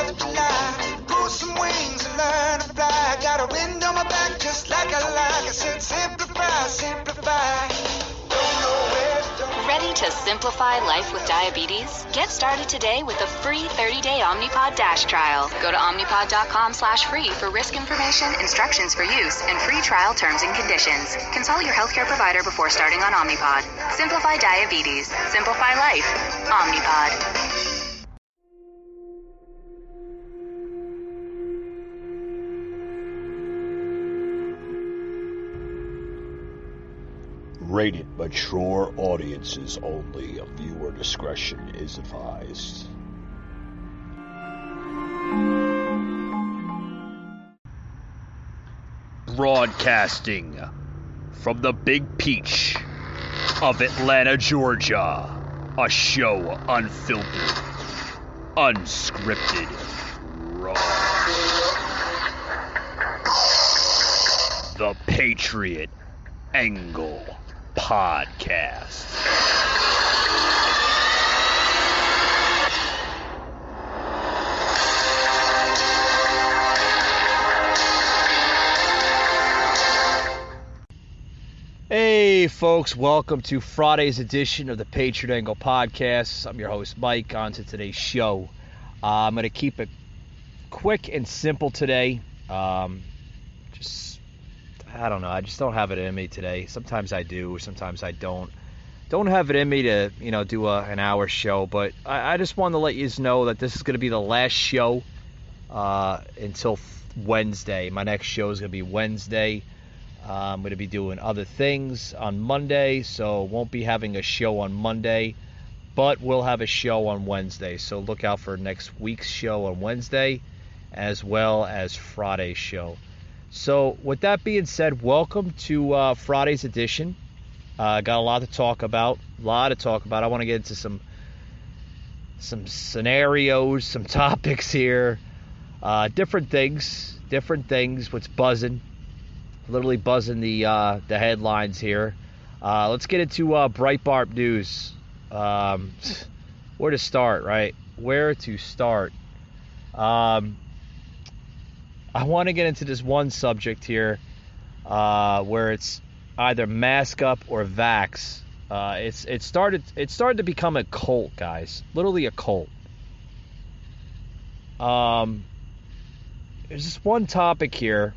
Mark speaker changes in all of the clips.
Speaker 1: 4th of July. Grow some wings and learn to fly. Got a wind on my back just like I like. I said simplify, simplify. Don't know where to go.
Speaker 2: Ready to simplify life with diabetes? Get started today with a free 30-day Omnipod DASH trial. Go to omnipod.com/free for risk information, instructions for use, and free trial terms and conditions. Consult your healthcare provider before starting on Omnipod. Simplify diabetes. Simplify life. Omnipod.
Speaker 3: Rated mature audiences only. A viewer discretion is advised. Broadcasting from the Big Peach of Atlanta, Georgia. A show unfiltered, unscripted, raw. The Patriot Angle Podcast. Hey folks, welcome to Friday's edition of the Patriot Angle Podcast. I'm your host Mike. On to today's show. I'm going to keep it quick and simple today. I don't know. I just don't have it in me today. Sometimes I do, sometimes I don't. Don't have it in me to, do an hour show. But I just wanted to let you know that this is going to be the last show until Wednesday. My next show is going to be Wednesday. I'm going to be doing other things on Monday, so won't be having a show on Monday. But we'll have a show on Wednesday. So look out for next week's show on Wednesday, as well as Friday's show. So with that being said, welcome to Friday's edition. Got a lot to talk about. I want to get into some scenarios, some topics here. Different things. What's buzzing? Literally buzzing the headlines here. Let's get into Breitbart News. Where to start, right? Where to start? I want to get into this one subject here where it's either mask up or vax. It started to become a cult, guys. Literally a cult. There's this one topic here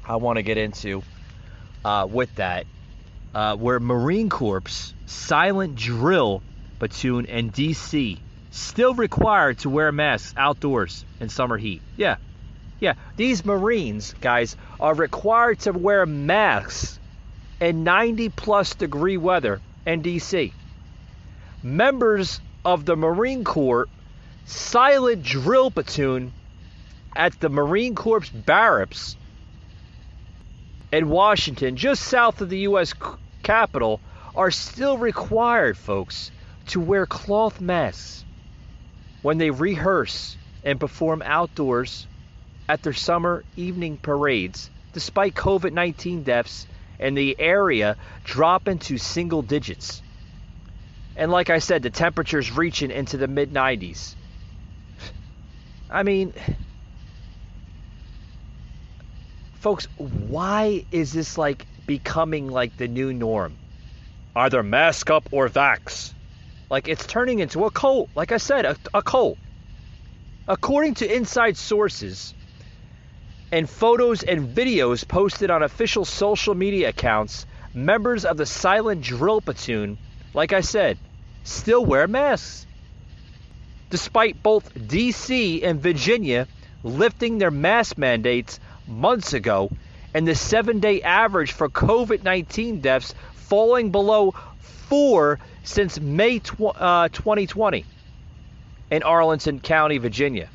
Speaker 3: I want to get into with that, where Marine Corps silent drill platoon in D.C. still required to wear masks outdoors in summer heat. Yeah, these Marines, guys, are required to wear masks in 90-plus degree weather in D.C. Members of the Marine Corps silent drill platoon at the Marine Corps barracks in Washington, just south of the U.S. Capitol, are still required, folks, to wear cloth masks when they rehearse and perform outdoors at their summer evening parades, despite COVID-19 deaths in the area dropping to single digits. And like I said, the temperatures reaching into the mid-90s. I mean, folks, why is this becoming the new norm? Either mask up or vax. It's turning into a cult. Like I said, a cult. According to inside sources and photos and videos posted on official social media accounts, members of the silent drill platoon, like I said, still wear masks. Despite both D.C. and Virginia lifting their mask mandates months ago, and the 7-day average for COVID-19 deaths falling below 4 since May 2020 in Arlington County, Virginia,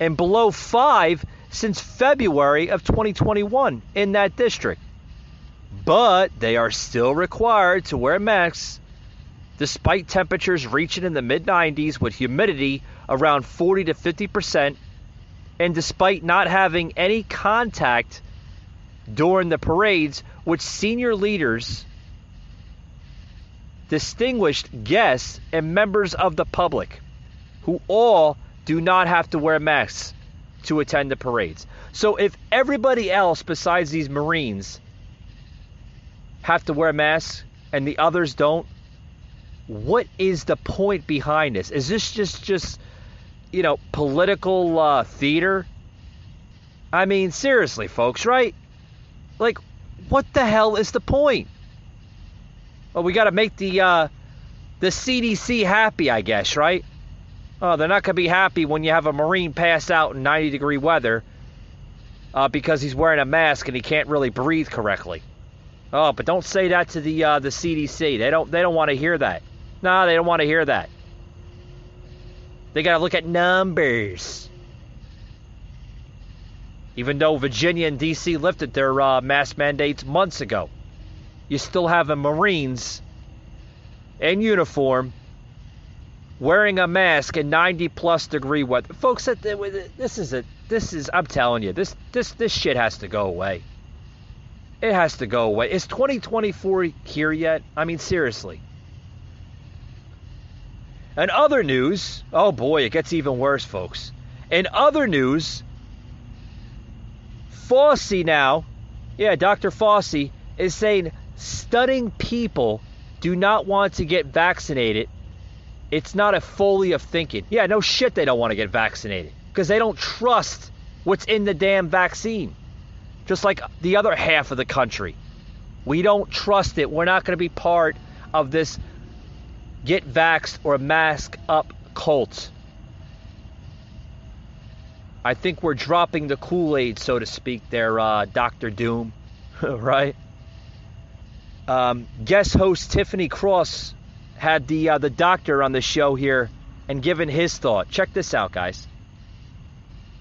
Speaker 3: and below 5 since February of 2021 in that district. But they are still required to wear masks despite temperatures reaching in the mid-90s with humidity around 40 to 50%, and despite not having any contact during the parades with senior leaders, distinguished guests, and members of the public, who all do not have to wear masks to attend the parades. So if everybody else besides these Marines have to wear masks and the others don't, what is the point behind this? Is this just political theater? I mean, seriously, folks, right? Like, what the hell is the point? Well, we got to make the CDC happy, I guess, right? Oh, they're not going to be happy when you have a Marine pass out in 90-degree weather because he's wearing a mask and he can't really breathe correctly. Oh, but don't say that to the CDC. They don't want to hear that. No, they don't want to hear that. They got to look at numbers. Even though Virginia and D.C. lifted their mask mandates months ago, you still have the Marines in uniform wearing a mask in 90-plus degree weather. Folks, this is I'm telling you, this shit has to go away. It has to go away. Is 2024 here yet? I mean, seriously. In other news, oh boy, it gets even worse, folks. In other news, Fauci now, Dr. Fauci is saying stunning people do not want to get vaccinated. It's not a folly of thinking. Yeah, no shit they don't want to get vaccinated because they don't trust what's in the damn vaccine. Just like the other half of the country. We don't trust it. We're not going to be part of this get vaxxed or mask up cult. I think we're dropping the Kool-Aid, so to speak, there, Dr. Doom, right? Guest host Tiffany Cross had the doctor on the show here and given his thought. Check this out, guys.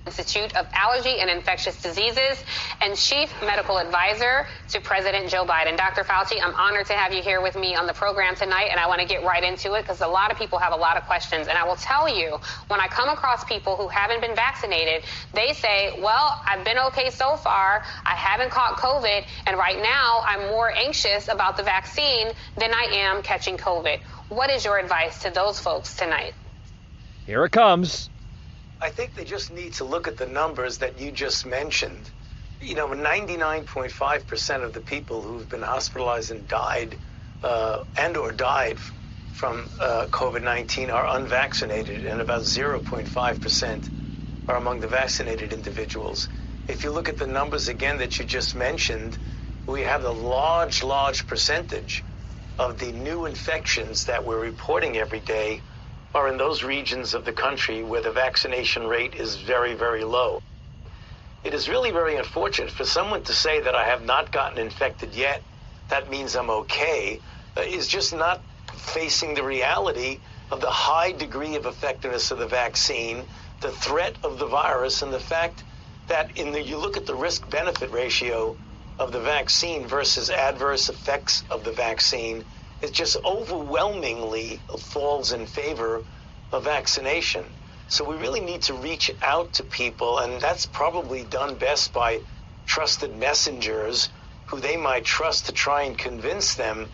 Speaker 4: Institute of Allergy and Infectious Diseases and Chief Medical Advisor to President Joe Biden. Dr. Fauci, I'm honored to have you here with me on the program tonight, and I want to get right into it because a lot of people have a lot of questions. And I will tell you, when I come across people who haven't been vaccinated, they say, well, I've been okay so far, I haven't caught COVID, and right now I'm more anxious about the vaccine than I am catching COVID. What is your advice to those folks tonight?
Speaker 3: Here it comes.
Speaker 5: I think they just need to look at the numbers that you just mentioned. 99.5% of the people who've been hospitalized and died from COVID-19 are unvaccinated, and about 0.5% are among the vaccinated individuals. If you look at the numbers again that you just mentioned, we have a large percentage of the new infections that we're reporting every day are in those regions of the country where the vaccination rate is very, very low. It is really very unfortunate for someone to say that I have not gotten infected yet, that means I'm okay, is just not facing the reality of the high degree of effectiveness of the vaccine, the threat of the virus, and the fact that you look at the risk-benefit ratio of the vaccine versus adverse effects of the vaccine, it just overwhelmingly falls in favor of vaccination. So we really need to reach out to people, and that's probably done best by trusted messengers who they might trust to try and convince them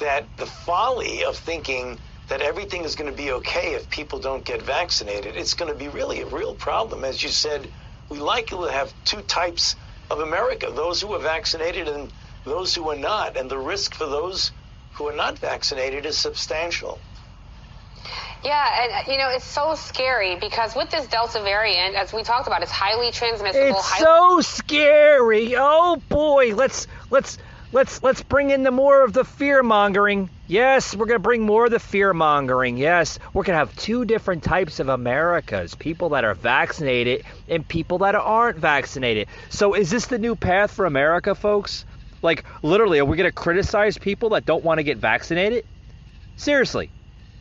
Speaker 5: that the folly of thinking that everything is going to be okay if people don't get vaccinated, it's going to be really a real problem. As you said, we likely have two types of America, those who are vaccinated and those who are not, and the risk for those who are not vaccinated is substantial.
Speaker 4: Yeah, and it's so scary because with this Delta variant, as we talked about, it's highly transmissible.
Speaker 3: It's so scary. Oh boy, let's bring in more of the fear mongering. Yes, we're gonna bring more of the fear mongering. Yes, we're gonna have two different types of Americas: people that are vaccinated and people that aren't vaccinated. So is this the new path for America, folks? Like, literally, are we going to criticize people that don't want to get vaccinated? Seriously.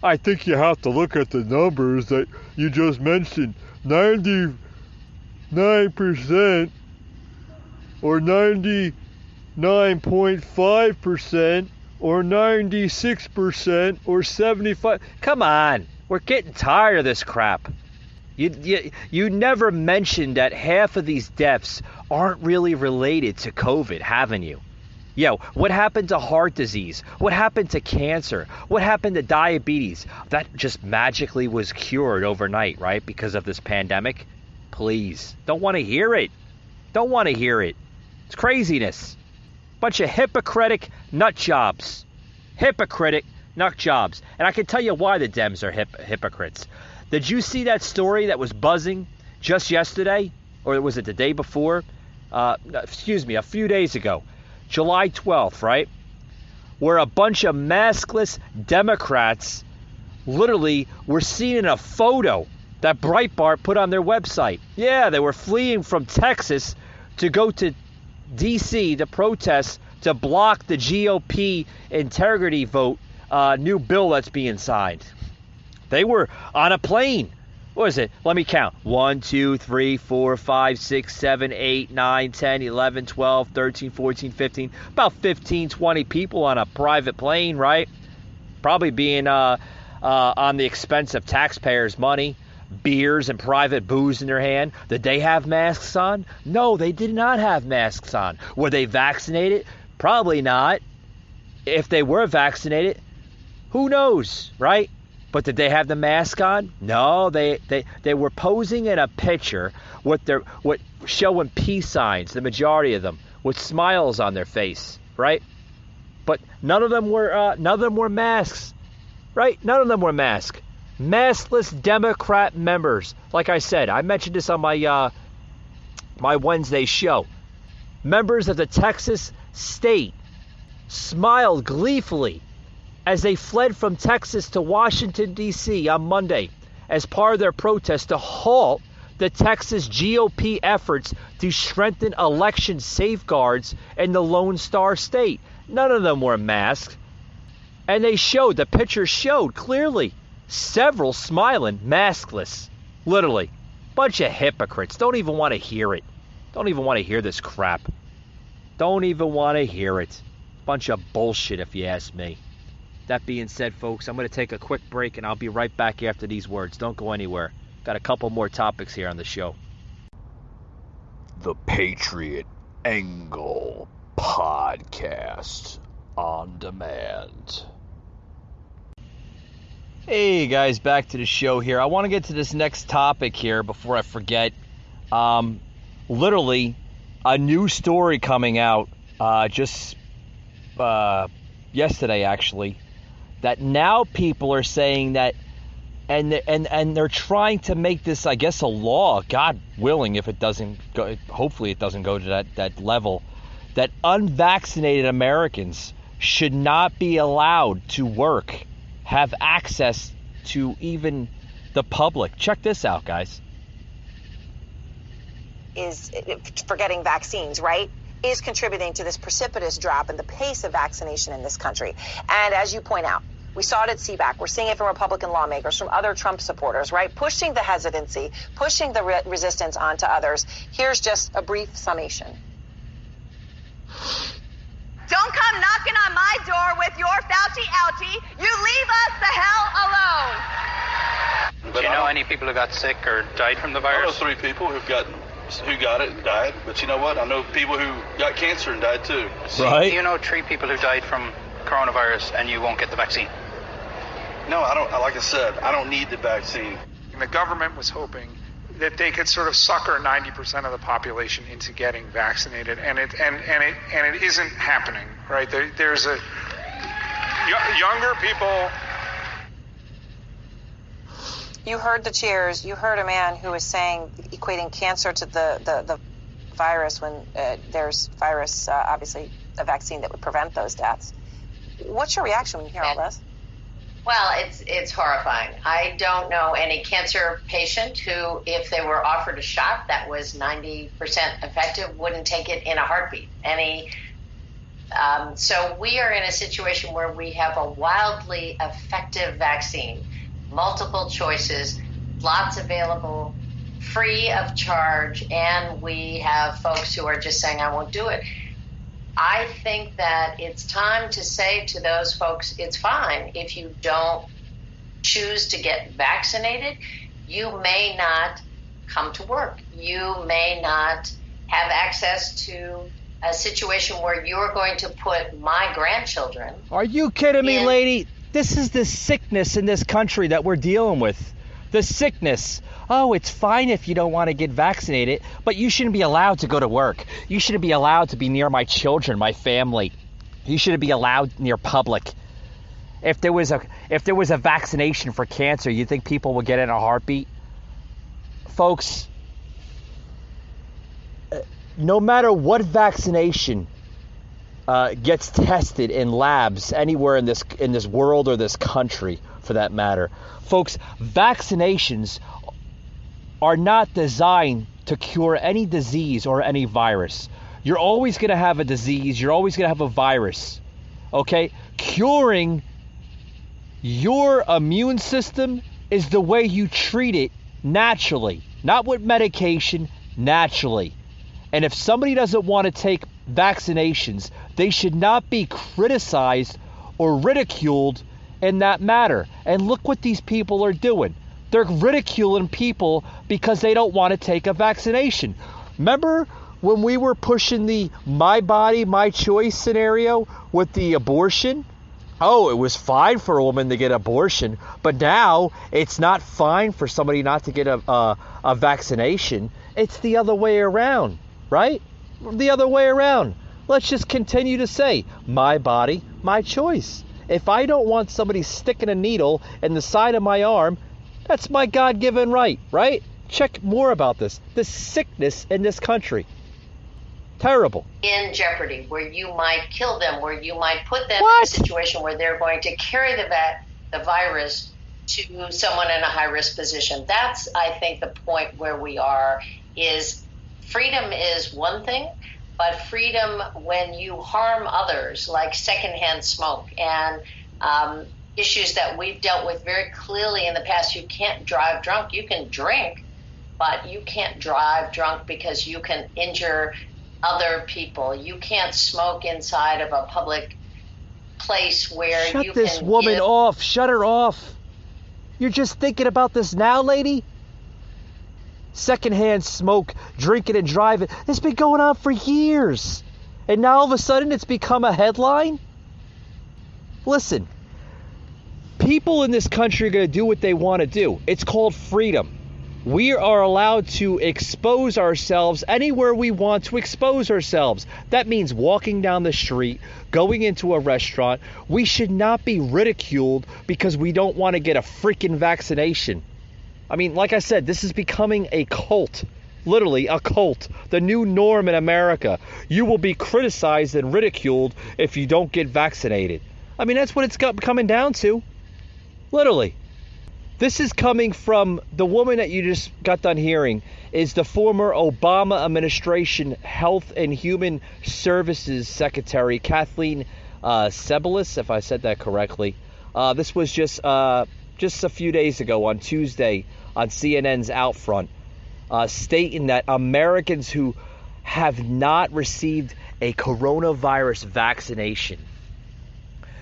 Speaker 6: I think you have to look at the numbers that you just mentioned. 99% or 99.5% or 96% or 75%.
Speaker 3: Come on. We're getting tired of this crap. You never mentioned that half of these deaths aren't really related to COVID, haven't you? Yo, what happened to heart disease? What happened to cancer? What happened to diabetes? That just magically was cured overnight, right? Because of this pandemic? Please. Don't want to hear it. Don't want to hear it. It's craziness. Bunch of hypocritic nut jobs. Hypocritic nut jobs. And I can tell you why the Dems are hypocrites. Did you see that story that was buzzing just yesterday? Or was it the day before? A few days ago. July 12th, right? Where a bunch of maskless Democrats literally were seen in a photo that Breitbart put on their website. Yeah, they were fleeing from Texas to go to D.C. to protest to block the GOP integrity vote new bill that's being signed. They were on a plane. What is it? Let me count. 1, 2, 3, 4, 5, 6, 7, 8, 9, 10, 11, 12, 13, 14, 15. About 15, 20 people on a private plane, right? Probably being on the expense of taxpayers' money. Beers and private booze in their hand. Did they have masks on? No, they did not have masks on. Were they vaccinated? Probably not. If they were vaccinated, who knows, right? But did they have the mask on? No, they were posing in a picture with showing peace signs, the majority of them, with smiles on their face, right? But none of them were masks, right? None of them were masks. Maskless Democrat members. Like I said, I mentioned this on my my Wednesday show. Members of the Texas state smiled gleefully as they fled from Texas to Washington, D.C. on Monday as part of their protest to halt the Texas GOP efforts to strengthen election safeguards in the Lone Star State. None of them were masked. And the pictures showed clearly several smiling, maskless. Literally. Bunch of hypocrites. Don't even want to hear it. Don't even want to hear this crap. Don't even want to hear it. Bunch of bullshit, if you ask me. That being said, folks, I'm going to take a quick break and I'll be right back after these words. Don't go anywhere. Got a couple more topics here on the show.
Speaker 7: The Patriot Angle Podcast on demand.
Speaker 3: Hey guys, back to the show here. I want to get to this next topic here before I forget. Literally, a new story coming out just yesterday, actually, that now people are saying that, and they're trying to make this, I guess, a law, God willing, if it doesn't go, hopefully it doesn't go to that level, that unvaccinated Americans should not be allowed to work, have access to even the public. Check this out, guys.
Speaker 8: Is for getting vaccines, right? Is contributing to this precipitous drop in the pace of vaccination in this country. And as you point out, we saw it at CBAC. We're seeing it from Republican lawmakers, from other Trump supporters, right? Pushing the hesitancy, pushing the resistance onto others. Here's just a brief summation.
Speaker 9: Don't come knocking on my door with your Fauci outie. You leave us the hell alone.
Speaker 10: Do you know any people who got sick or died from the virus?
Speaker 11: I know 3 people who got it and died, but you know what? I know people who got cancer and died too.
Speaker 3: Right.
Speaker 10: Do you know 3 people who died from coronavirus and you won't get the vaccine?
Speaker 11: No, I don't. Like I said, I don't need the vaccine.
Speaker 12: And the government was hoping that they could sort of sucker 90% of the population into getting vaccinated, and it isn't happening, right? There's a younger people.
Speaker 8: You heard the cheers. You heard a man who was saying, equating cancer to the virus when there's virus, obviously a vaccine that would prevent those deaths. What's your reaction when you hear all this?
Speaker 13: Well, it's horrifying. I don't know any cancer patient who, if they were offered a shot that was 90% effective, wouldn't take it in a heartbeat. So we are in a situation where we have a wildly effective vaccine, multiple choices, lots available, free of charge, and we have folks who are just saying, I won't do it. I think that it's time to say to those folks, it's fine if you don't choose to get vaccinated. You may not come to work. You may not have access to a situation where you're going to put my grandchildren.
Speaker 3: Are you kidding me, lady? This is the sickness in this country that we're dealing with. The sickness. Oh, it's fine if you don't want to get vaccinated, but you shouldn't be allowed to go to work. You shouldn't be allowed to be near my children, my family. You shouldn't be allowed near public. If there was a vaccination for cancer, you think people would get it in a heartbeat? Folks, no matter what vaccination gets tested in labs anywhere in this world or this country, for that matter, folks, vaccinations are not designed to cure any disease or any virus. You're always going to have a disease. You're always going to have a virus. Okay? Curing your immune system is the way you treat it naturally, not with medication, naturally. And if somebody doesn't want to take vaccinations, they should not be criticized or ridiculed in that matter. And look what these people are doing. They're ridiculing people because they don't want to take a vaccination. Remember when we were pushing the my body, my choice scenario with the abortion? Oh, it was fine for a woman to get an abortion, but now it's not fine for somebody not to get a vaccination. It's the other way around, right? The other way around. Let's just continue to say, my body, my choice. If I don't want somebody sticking a needle in the side of my arm, that's my God-given right, right? Check more about this. The sickness in this country. Terrible.
Speaker 13: In jeopardy, where you might kill them, where you might put them in a situation where they're going to carry the virus to someone in a high-risk position. That's, I think, the point where we are, is freedom is one thing, but freedom when you harm others, like secondhand smoke and issues that we've dealt with very clearly in the past. You can't drive drunk. You can drink, but you can't drive drunk because you can injure other people. You can't smoke inside of a public place where
Speaker 3: Shut
Speaker 13: you
Speaker 3: this
Speaker 13: can
Speaker 3: woman
Speaker 13: give...
Speaker 3: off. Shut her off. You're just thinking about this now, lady? Secondhand smoke, drinking and driving. It's been going on for years. And now all of a sudden it's become a headline? Listen, people in this country are going to do what they want to do. It's called freedom. We are allowed to expose ourselves anywhere we want to expose ourselves. That means walking down the street, going into a restaurant. We should not be ridiculed because we don't want to get a freaking vaccination. I mean, like I said, this is becoming a cult. Literally a cult. The new norm in America. You will be criticized and ridiculed if you don't get vaccinated. I mean, that's what it's coming down to. Literally. This is coming from the woman that you just got done hearing, is the former Obama administration Health and Human Services Secretary, Kathleen Sebelius, if I said that correctly. This was just a few days ago on Tuesday on CNN's Outfront, stating that Americans who have not received a coronavirus vaccination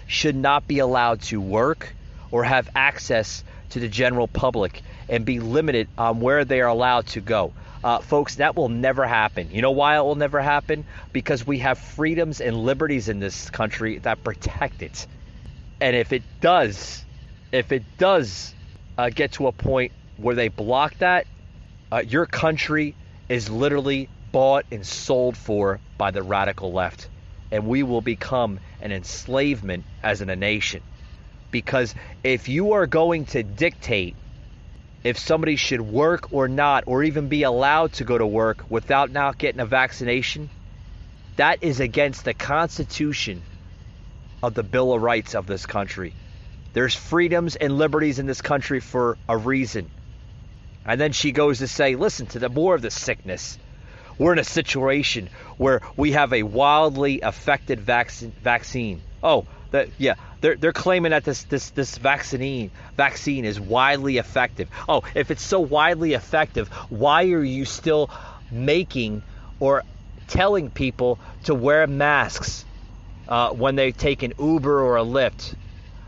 Speaker 3: should not be allowed to work or have access to the general public and be limited on where they are allowed to go. Folks, that will never happen. You know why it will never happen? Because we have freedoms and liberties in this country that protect it. And if it does get to a point where they block that, your country is literally bought and sold for by the radical left. And we will become an enslavement as in a nation. Because if you are going to dictate if somebody should work or not, or even be allowed to go to work without not getting a vaccination, that is against the Constitution of the Bill of Rights of this country. There's freedoms and liberties in this country for a reason. And then she goes to say, listen to the more of the sickness. We're in a situation where we have a wildly effective vaccine. Oh, they're claiming that this vaccine is widely effective. Oh, if it's so widely effective, why are you still making or telling people to wear masks when they take an Uber or a Lyft?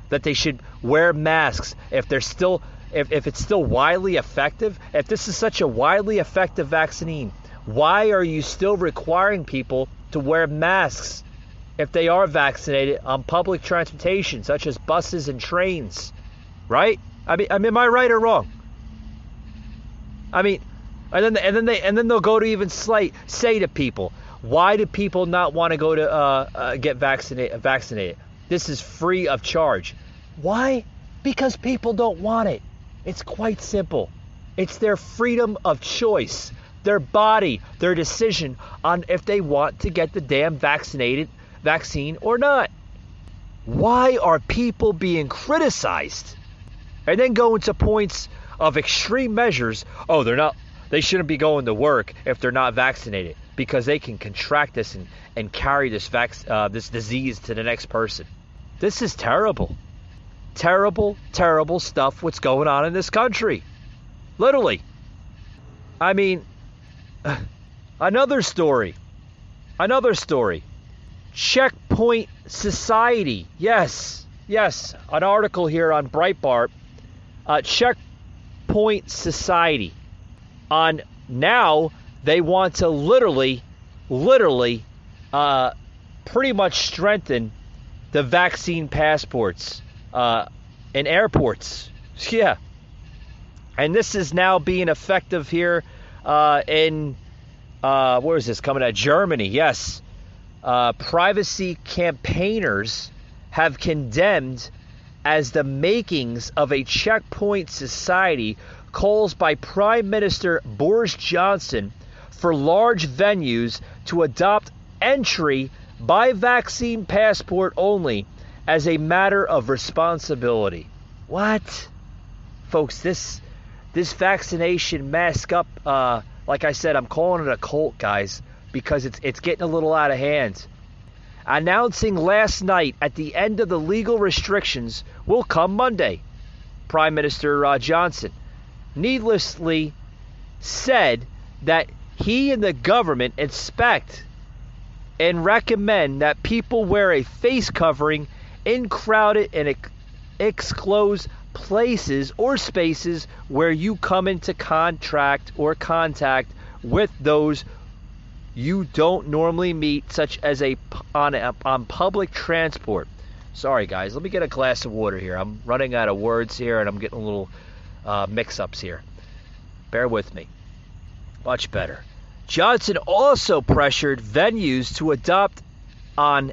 Speaker 3: That they should wear masks if it's still widely effective? If this is such a widely effective vaccine, why are you still requiring people to wear masks if they are vaccinated on public transportation, such as buses and trains, right? I mean, am I right or wrong? I mean, and then they'll go to even say to people, why do people not want to go to get vaccinated? This is free of charge. Why? Because people don't want it. It's quite simple. It's their freedom of choice, their body, their decision on if they want to get the damn vaccine or not. Why are people being criticized and then go into points of extreme measures? Oh, they shouldn't be going to work if they're not vaccinated because they can contract this and carry this disease to the next person. This is terrible. Terrible, terrible stuff what's going on in this country. Literally. I mean, another story. Checkpoint Society. Yes. An article here on Breitbart. Checkpoint Society. On now, they want to literally, pretty much strengthen the vaccine passports in airports. Yeah. And this is now being effective here in, where is this coming out? Germany, yes. Privacy campaigners have condemned as the makings of a checkpoint society calls by Prime Minister Boris Johnson for large venues to adopt entry by vaccine passport only as a matter of responsibility. What? Folks, this vaccination mask up, like I said, I'm calling it a cult, guys, because it's getting a little out of hand. Announcing last night at the end of the legal restrictions will come Monday. Prime Minister Johnson needlessly said that he and the government expect and recommend that people wear a face covering in crowded and exclosed places or spaces where you come into contact with those you don't normally meet, such as on public transport. Sorry, guys. Let me get a glass of water here. I'm running out of words here, and I'm getting a little mix-ups here. Bear with me. Much better. Johnson also pressured venues to adopt on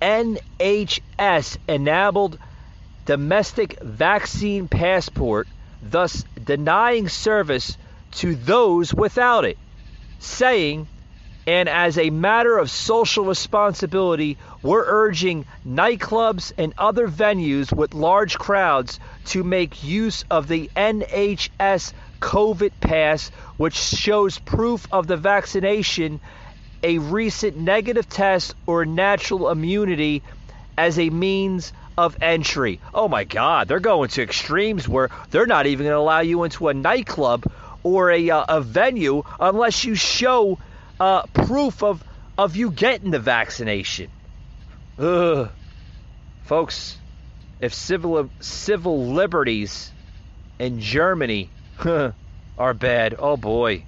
Speaker 3: NHS-enabled domestic vaccine passport, thus denying service to those without it, saying, and as a matter of social responsibility, we're urging nightclubs and other venues with large crowds to make use of the NHS COVID pass, which shows proof of the vaccination, a recent negative test, or natural immunity as a means of entry. Oh my God, they're going to extremes where they're not even going to allow you into a nightclub or a venue unless you show proof of you getting the vaccination. Ugh. Folks, if civil liberties in Germany are bad, oh boy,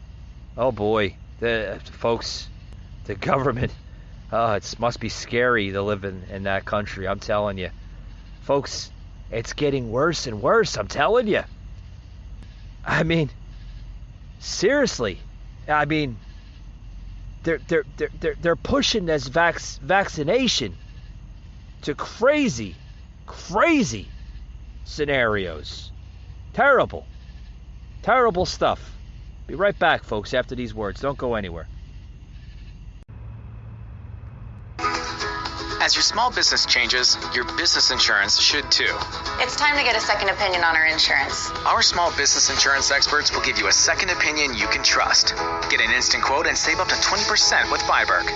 Speaker 3: folks, the government, it must be scary to live in that country. I'm telling you, folks, it's getting worse and worse. I'm telling you. I mean, seriously, I mean, they're pushing this vaccination to crazy scenarios. Terrible stuff. Be right back, folks, after these words. Don't go anywhere.
Speaker 14: As your small business changes, your business insurance should too.
Speaker 2: It's time to get a second opinion on our insurance.
Speaker 14: Our small business insurance experts will give you a second opinion you can trust. Get an instant quote and save up to 20% with Viberg.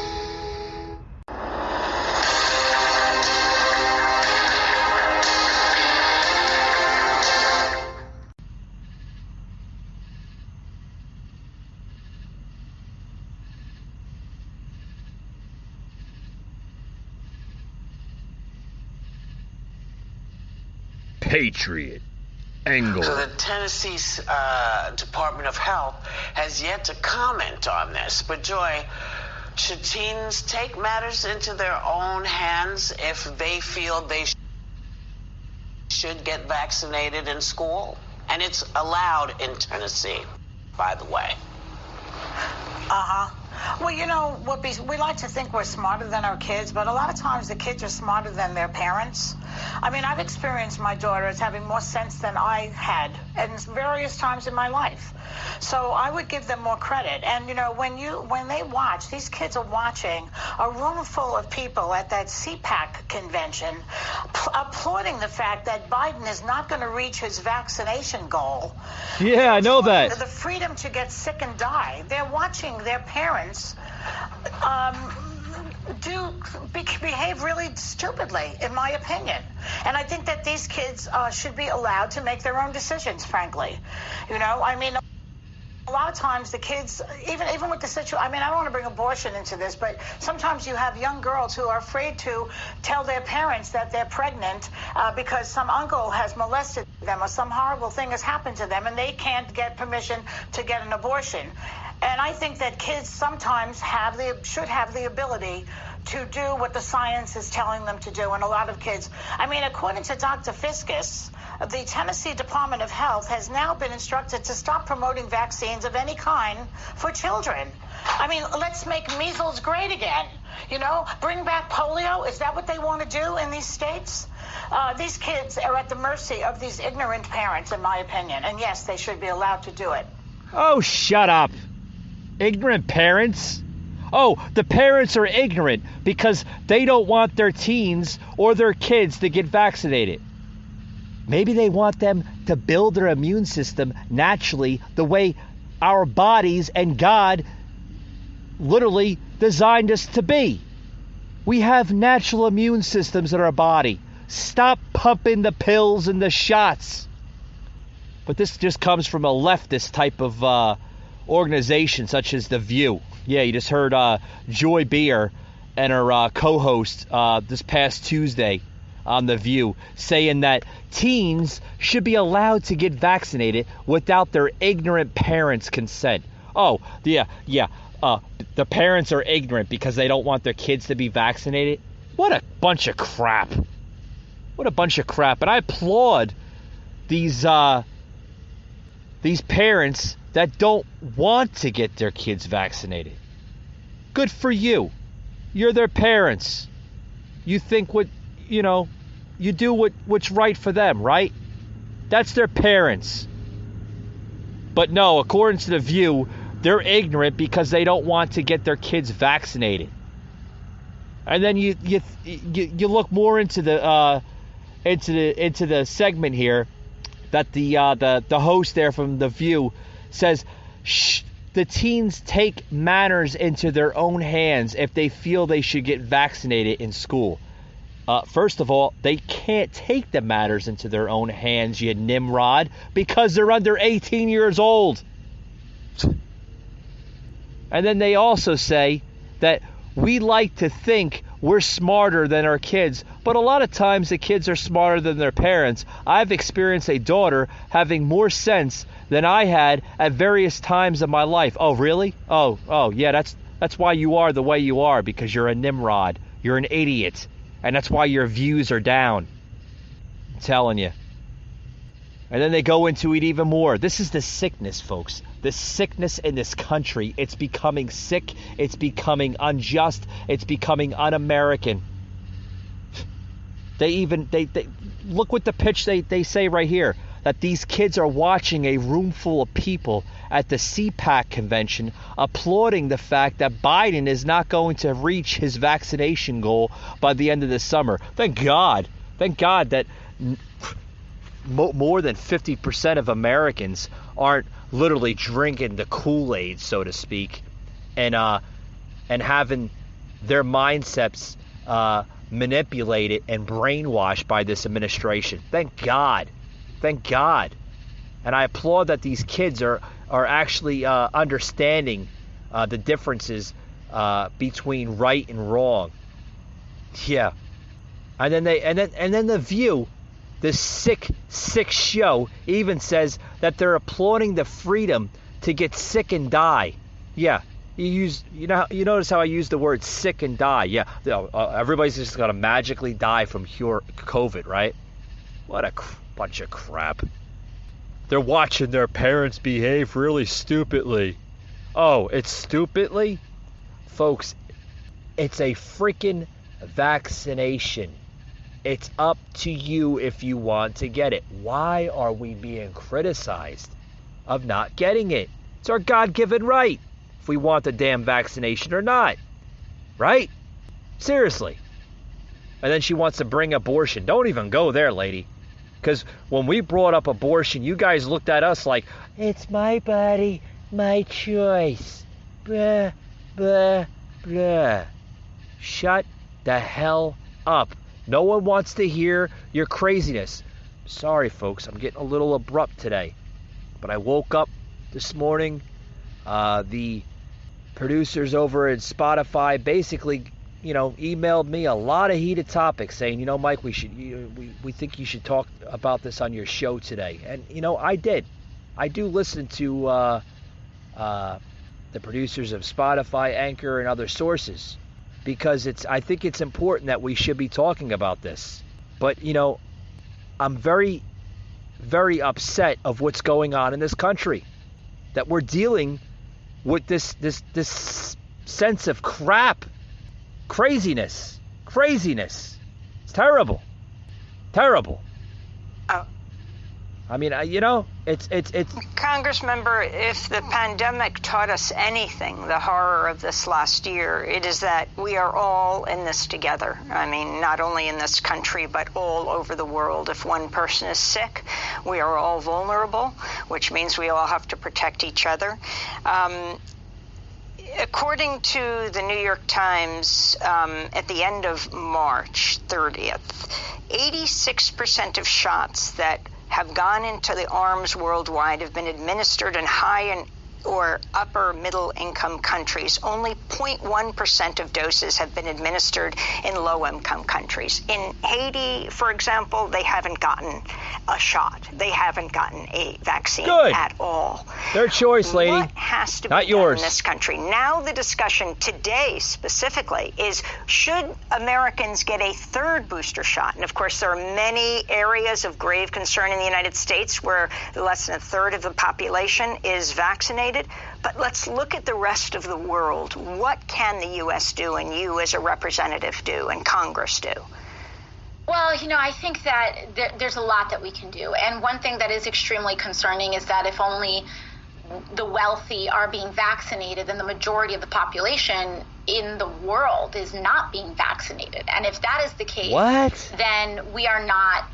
Speaker 7: Patriot angle.
Speaker 15: So the Tennessee Department of Health has yet to comment on this. But Joy, Should teens take matters into their own hands if they feel they should get vaccinated in school? And it's allowed in Tennessee, by the way.
Speaker 16: Uh-huh. Well, you know, we like to think we're smarter than our kids, but a lot of times the kids are smarter than their parents. I mean, I've experienced my daughter as having more sense than I had at various times in my life. So I would give them more credit. And, you know, when they watch, these kids are watching a room full of people at that CPAC convention applauding the fact that Biden is not going to reach his vaccination goal.
Speaker 3: Yeah, I know that.
Speaker 16: The freedom to get sick and die. They're watching their parents behave really stupidly, in my opinion. And I think that these kids should be allowed to make their own decisions, frankly. You know, I mean, a lot of times the kids, even with the situation, I mean, I don't want to bring abortion into this, but sometimes you have young girls who are afraid to tell their parents that they're pregnant because some uncle has molested them or some horrible thing has happened to them and they can't get permission to get an abortion. And I think that kids sometimes should have the ability to do what the science is telling them to do. And a lot of kids, I mean, according to Dr. Fiscus, the Tennessee Department of Health has now been instructed to stop promoting vaccines of any kind for children. I mean, let's make measles great again. You know, bring back polio. Is that what they want to do in these states? These kids are at the mercy of these ignorant parents, in my opinion. And yes, they should be allowed to do it.
Speaker 3: Oh, shut up. Ignorant parents? Oh, the parents are ignorant because they don't want their teens or their kids to get vaccinated. Maybe they want them to build their immune system naturally the way our bodies and God literally designed us to be. We have natural immune systems in our body. Stop pumping the pills and the shots. But this just comes from a leftist type of organization such as The View. Yeah, you just heard Joy Beer and her co-host this past Tuesday on The View saying that teens should be allowed to get vaccinated without their ignorant parents' consent. Oh, yeah, the parents are ignorant because they don't want their kids to be vaccinated. What a bunch of crap. What a bunch of crap. And I applaud these parents that don't want to get their kids vaccinated. Good for you. You're their parents. You think you do what's right for them, right? That's their parents. But no, according to The View, they're ignorant because they don't want to get their kids vaccinated. And then you look more into the segment here that the host there from The View says the teens take matters into their own hands if they feel they should get vaccinated in school. First of all, they can't take the matters into their own hands, you Nimrod, because they're under 18 years old. And then they also say that we like to think we're smarter than our kids, but a lot of times the kids are smarter than their parents. I've experienced a daughter having more sense than I had at various times of my life. Oh, really? Oh, yeah, that's why you are the way you are, because you're a Nimrod. You're an idiot. And that's why your views are down. I'm telling you. And then they go into it even more. This is the sickness, folks. The sickness in this country. It's becoming sick. It's becoming unjust. It's becoming un-American. They look what the pitch they say right here. That these kids are watching a room full of people at the CPAC convention applauding the fact that Biden is not going to reach his vaccination goal by the end of the summer. Thank God that more than 50% of Americans aren't literally drinking the Kool-Aid, so to speak, and having their mindsets manipulated and brainwashed by this administration. Thank God. And I applaud that these kids are actually understanding the differences between right and wrong. Yeah. And then The View, this sick show, even says that they're applauding the freedom to get sick and die. Yeah. You notice how I use the word sick and die. Yeah, everybody's just going to magically die from COVID, right? What a bunch of crap. They're watching their parents behave really stupidly. Oh, it's stupidly? Folks, it's a freaking vaccination. It's up to you if you want to get it. Why are we being criticized of not getting it? It's our God-given right if we want the damn vaccination or not. Right? Seriously. And then she wants to bring abortion. Don't even go there, lady. Because when we brought up abortion, you guys looked at us like, it's my body, my choice. Blah, blah, blah. Shut the hell up. No one wants to hear your craziness. Sorry, folks, I'm getting a little abrupt today. But I woke up this morning. The producers over at Spotify basically, emailed me a lot of heated topics saying, Mike, we think you should talk about this on your show today. And, I did. I do listen to the producers of Spotify, Anchor, and other sources because I think it's important that we should be talking about this. But, I'm very, very upset of what's going on in this country, that we're dealing with this sense of crap. Craziness. It's terrible. I mean, it's
Speaker 17: Congressmember, if the pandemic taught us anything, the horror of this last year, it is that we are all in this together. I mean, not only in this country, but all over the world. If one person is sick, we are all vulnerable, which means we all have to protect each other. According to the New York Times, at the end of March 30th, 86% of shots that have gone into the arms worldwide have been administered in high or upper middle income countries. Only 0.1% of doses have been administered in low income countries. In Haiti, for example, they haven't gotten a shot. They haven't gotten a vaccine at all.
Speaker 3: Their choice, lady.
Speaker 17: What has to be done in this country? Now the discussion today specifically is, should Americans get a third booster shot? And of course, there are many areas of grave concern in the United States where less than a third of the population is vaccinated. But let's look at the rest of the world. What can the U.S. do, and you as a representative do, and Congress do?
Speaker 18: Well, I think that there's a lot that we can do. And one thing that is extremely concerning is that if only the wealthy are being vaccinated, then the majority of the population in the world is not being vaccinated. And if that is the case, then we are not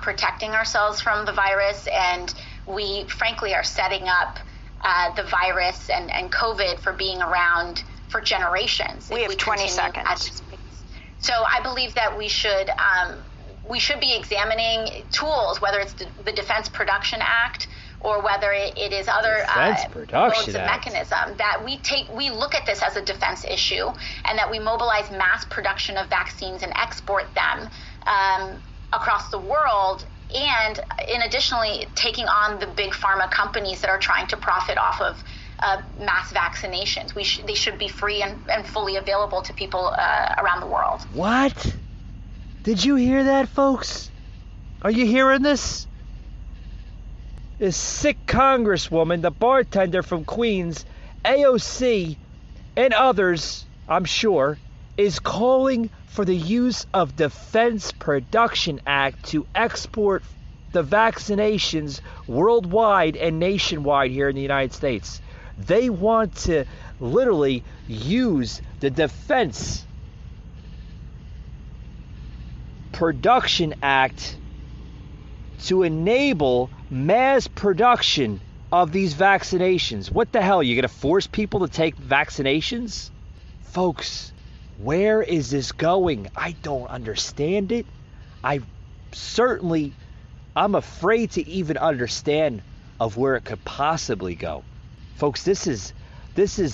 Speaker 18: protecting ourselves from the virus, and we frankly are setting up the virus and COVID for being around for generations.
Speaker 17: We have 20 seconds.
Speaker 18: So I believe that we should be examining tools, whether it's the Defense Production Act or whether it is other modes of mechanism, that we look at this as a defense issue, and that we mobilize mass production of vaccines and export them across the world. And in additionally taking on the big pharma companies that are trying to profit off of mass vaccinations. They should be free and fully available to people around the world.
Speaker 3: What? Did you hear that, folks? Are you hearing this? This sick congresswoman, the bartender from Queens, AOC, and others, I'm sure, is calling for the use of Defense Production Act to export the vaccinations worldwide and nationwide here in the United States. They want to literally use the Defense Production Act to enable mass production of these vaccinations. What the hell? You're going to force people to take vaccinations? Folks, where is this going? I don't understand it. I'm afraid to even understand of where it could possibly go. Folks, this is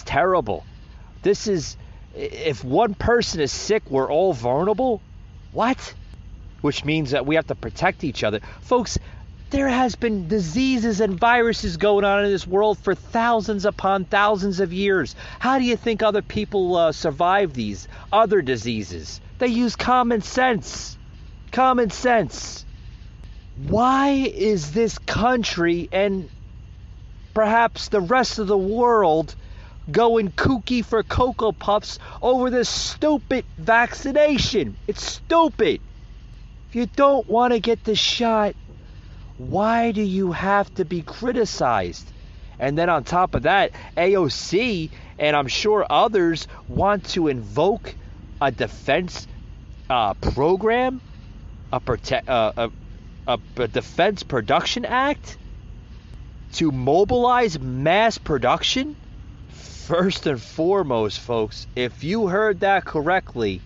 Speaker 3: terrible. This is, if one person is sick, we're all vulnerable? What? Which means that we have to protect each other. Folks, There has been diseases and viruses going on in this world for thousands upon thousands of years. How do you think other people survive these other diseases? They use common sense. Common sense. Why is this country and perhaps the rest of the world going kooky for Cocoa Puffs over this stupid vaccination? It's stupid. If you don't want to get the shot, why do you have to be criticized? And then on top of that, AOC and I'm sure others want to invoke a defense program, a Defense Production Act to mobilize mass production. First and foremost, folks, if you heard that correctly,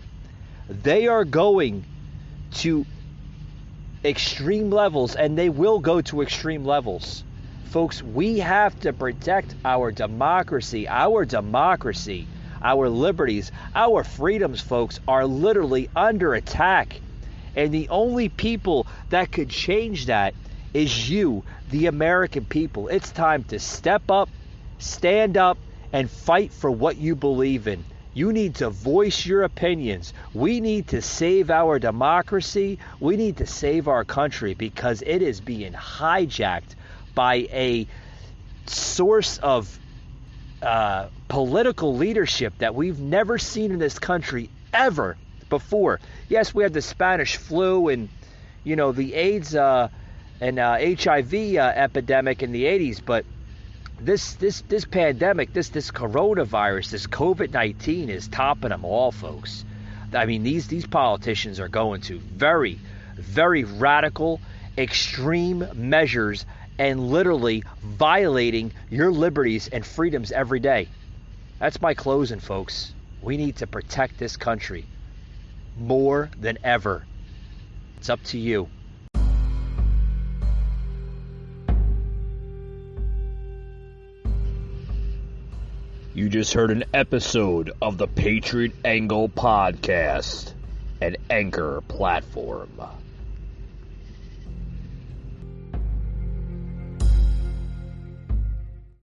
Speaker 3: they are going to extreme levels, and they will go to extreme levels. Folks, we have to protect our democracy. Our liberties, our freedoms, folks, are literally under attack. And the only people that could change that is you, the American people. It's time to step up, stand up, and fight for what you believe in. You need to voice your opinions. We need to save our democracy. We need to save our country because it is being hijacked by a source of political leadership that we've never seen in this country ever before. Yes, we had the Spanish flu and, the AIDS and HIV epidemic in the 80s, but this pandemic, this coronavirus, this COVID-19 is topping them all, folks. I mean, these politicians are going to very, very radical, extreme measures and literally violating your liberties and freedoms every day. That's my closing, folks. We need to protect this country more than ever. It's up to you.
Speaker 7: You just heard an episode of the Patriot Angle Podcast, an Anchor platform.